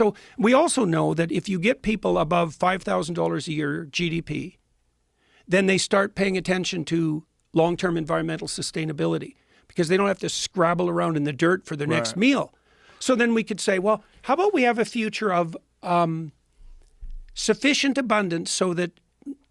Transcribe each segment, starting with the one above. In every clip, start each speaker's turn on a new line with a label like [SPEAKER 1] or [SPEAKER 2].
[SPEAKER 1] So we also know that if you get people above $5,000 a year GDP, then they start paying attention to long-term environmental sustainability because they don't have to scrabble around in the dirt for their next meal. So then we could say, well, how about we have a future of sufficient abundance so that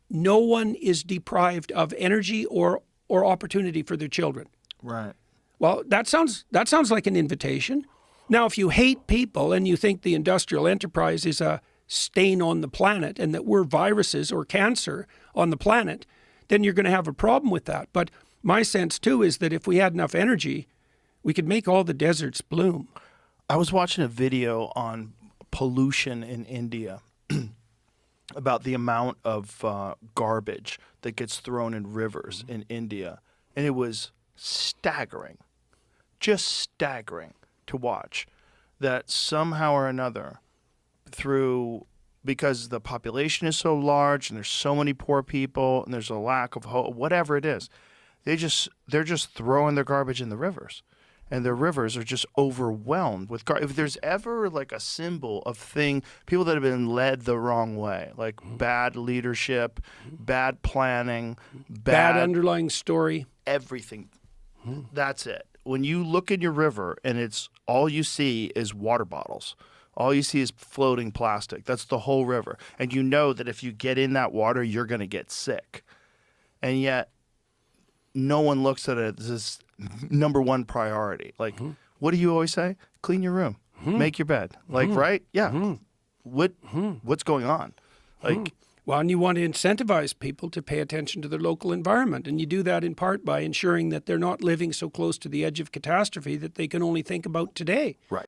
[SPEAKER 1] no one is deprived of energy or opportunity for their children.
[SPEAKER 2] Right.
[SPEAKER 1] Well, that sounds like an invitation. Now, if you hate people and you think the industrial enterprise is a stain on the planet and that we're viruses or cancer on the planet, then you're going to have a problem with that. But my sense, too, is that if we had enough energy, we could make all the deserts bloom.
[SPEAKER 2] I was watching a video on pollution in India about the amount of garbage that gets thrown in rivers in India. And it was staggering, just staggering to watch that somehow or another because the population is so large and there's so many poor people and there's a lack of hope, whatever it is, they're just throwing their garbage in the rivers. And their rivers are just overwhelmed with garbage. If there's ever like a symbol of people that have been led the wrong way, like bad leadership, bad planning,
[SPEAKER 1] bad underlying story,
[SPEAKER 2] everything, that's it. When you look in your river and it's all you see is water bottles, all you see is floating plastic. That's the whole river. And you know that if you get in that water, you're going to get sick. And yet no one looks at it as this number one priority. Like, what do you always say? Clean your room, make your bed. Like, right? Yeah. What's going on? Like,
[SPEAKER 1] well, and you want to incentivize people to pay attention to their local environment. And you do that in part by ensuring that they're not living so close to the edge of catastrophe that they can only think about today.
[SPEAKER 2] Right.